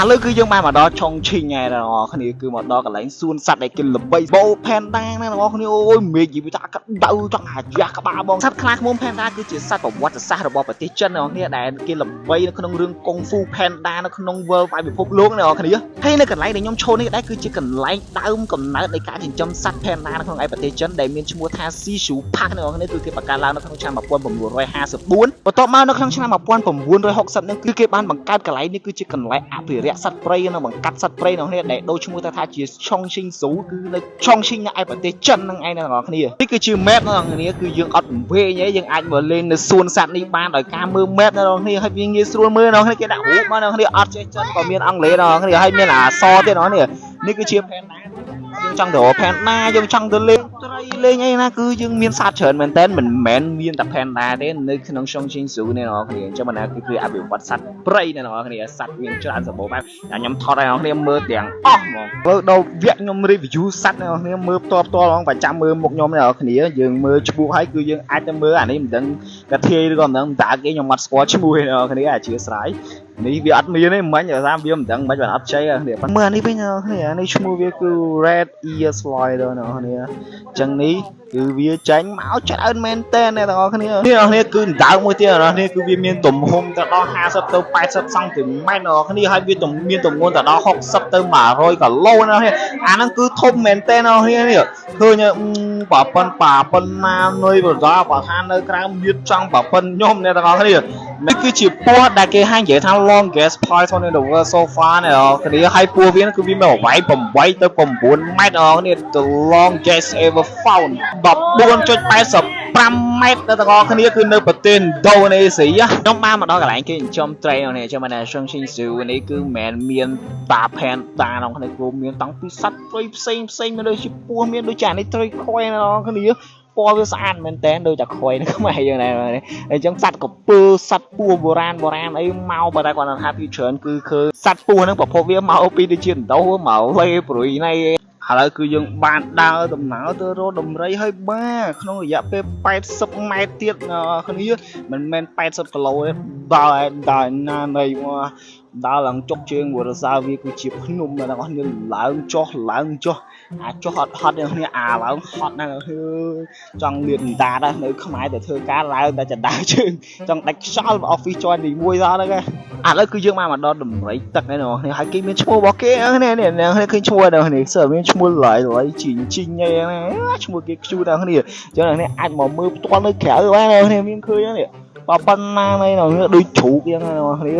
លើគឺយើងបានមកដល់ឆុងឈីងហើយបងប្អូនគ្នាគឺមកដល់កន្លែងសួនសត្វដែលគេល្បីបូផែនដាណាបងប្អូនគ្នាអូយមេឃយីវាថាកាត់ដៅចង់អាយ៉ាក្បាលបងសត្វខ្លាឃ្មុំផែនដាគឺជាសត្វប្រវត្តិសាស្ត្ររបស់ប្រទេសចិនបងប្អូនគ្នាដែលគេល្បីនៅក្នុងរឿងកុងហ្វូផែនដានៅក្នុង World Wide ពិភពលោកណាបងប្អូនគ្នាហើយនៅកន្លែងដែលខ្ញុំឈរនេះដែរគឺជាកន្លែងដើមកំណើតនៃការចិញ្ចឹមសត្វផែនដានៅក្នុងឯប្រទេសចិនដែលមានឈ្មោះថា Shishu Park ណាបងប្អូនគ្នាគឺគេបង្កើតឡើងនៅក្នុងឆ្នាំ1954បន្ទាប់មកនៅក្នុងឆ្នាំ1960នេះគឺគេបានបង្កើតកន្លែងនេះគឺជាកន្លែងអភិរក្សសត្វព្រៃនៅបង្កាត់សត្វព្រៃនៅក្នុងនេះដែលដូចឈ្មោះថាជា Chongqing Zoo គឺនៅ Chongqing នៅឯប្រទេសចិនហ្នឹងឯងណាបងប្អូនគ្នានេះគឺជា map ណាបងប្អូនគ្នាគឺយើងអត់វែងទេយើងអាចមកលេងនៅសួនសត្វនេះបានដោយការមើល map ណាបងប្អូនគ្នាហើយវាងាយស្រួលមើលណាបងប្អូនគ្នាគេដាក់រូបមកណាបងប្អូនគ្នាអត់ចេះចិនក៏មានអង់គ្លេសណាបងប្អូនគ្នាហើយមានអក្សរទៀតណាបងប្អូនគ្នានេះគឺជាផែនដាយើងចង់ទៅផែនដាយើងចង់ទៅលេងត្រីលេងអីណាគឺយើងមានសត្វច្រើនមែនតើមិនមែនមានតែផែនដាទេនៅក្នុង Chongqing Zoo នេះណាបងប្អូនគ្នាអញ្ចឹងមិនថាគឺអភិវឌ្ឍសត្វព្រៃណាបងប្អូនគ្នាសត្វមានច្រើនសម្បូរបែបខ្ញុំថតឲ្យបងប្អូនគ្នាមើលទាំងអស់ហ្មងមើលដល់វគ្គខ្ញុំ review សត្វណាបងប្អូនគ្នាមើលផ្ទាល់ហ្មងប្រចាំមើលមុខខ្ញុំណាបងប្អូនគ្នាយើងមើលឈ្មោះហើយគឺយើងអាចទៅមើលអានេះមិនដឹងកាធាយឬក៏មិនដឹងតើគេខ្ញុំអត់ស្គាល់ឈ្មោះទេណាបងប្អូនគ្នាអធិស្ឋាននេះវាអត់មានទេមិញដោយសារវាមិនដឹងមិនបានអត់ជ័យគ្នាមើលអានេះវិញគ្នានេះឈ្មោះវាគឺ Red Ear Slider ណាបងប្អូនគ្នាអញ្ចឹងនេះគឺវាចាញ់មកច្រើនមែនតើអ្នកទាំងអស់គ្នានេះបងប្អូនគ្នាគឺដើមមួយទៀតបងប្អូនគ្នាគឺវាមានទំហំទៅដល់50ទៅ80សង់ទីម៉ែត្របងប្អូនគ្នាហើយវាមានទម្ងន់ទៅដល់60ទៅ100គីឡូណាបងប្អូនគ្នាអាហ្នឹងគឺធំមែនតើបងប្អូនគ្នានេះឃើញប៉ប៉ុនណានុយបដាបើថានៅក្រៅមានចង់ប៉ប៉ុនខ្ញុំអ្នកទាំងអស់គ្នានេះគឺជាពណ៌ដែលគេហៅនិយាយថា longest point on the world so far ណាបងប្អូនគ្នាហើយពណ៌វាគឺវាមានប្រវែង8ទៅ9ម៉ែត្របងប្អូនគ្នា the longest ever found 14.85 ម៉ែត្រដល់ទាំងអស់គ្នាគឺនៅប្រទេសឥណ្ឌូនេស៊ីខ្ញុំបានមកដល់កន្លែងគេចិញ្ចឹមត្រីនេះចាំមែន Chongqing Zoo នេះគឺមិនមានតាផែនតាក្នុងគ្នាគឺមានតាំងពីសត្វព្រៃផ្សេងមានដូចជាពស់មានដូចជាអានេះត្រីខយណាបងប្អូនគ្នាពណ៌វាស្អាតមែនតើដូចតែខយនៅខ្មែរយើងដែរអញ្ចឹងសត្វកពើសត្វពស់បុរាណអីមកបើតែគាត់ថាពីច្រើនគឺឃើញសត្វពស់ហ្នឹងប្រភពវាមកពីដូចជាឥណ្ឌូមកលេព្រុយណៃឥឡូវគឺយើងបានដើរដំណើរទៅរកដំរីហើយបាទក្នុងរយៈពេល80ម៉ែត្រទៀតគ្នាមិនមែន80គីឡូទេដល់ណានៃមកដើរឡើងចុកជើងវរសាវាគឺជាភ្នំណាបងប្អូនឡើងចុះអាចុះអត់ហត់នេះអាឡើងហត់ណាស់ចង់លៀនតាដែរនៅខ្មែរតែធ្វើការឡើងតែចដើជើងចង់ដាច់ខ្យល់ office join ទី1ដល់ហ្នឹងឥឡូវគឺយើងមកដល់ដំរីទឹកហ្នឹងបងប្អូនហើយគេមានឈ្មោះរបស់គេហ្នឹងនេះឃើញឈ្មោះហ្នឹងនេះសើមានឈ្មោះឡៃជីងអីហ្នឹងឈ្មោះគេ cute ហ្នឹងនេះអញ្ចឹងនេះអាចមកមើលផ្ទាល់នៅក្រៅបានហ្នឹងមានឃើញហ្នឹងប៉ុណ្ណានៃនោះដូចជ្រូកយ៉ាងណាបងប្អូននិ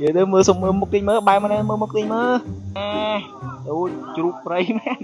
យាយទៅមើលសុំមើលមុខតិចមើលបែរមកមើលមុខតិចមើលដូចជ្រូកព្រៃមែន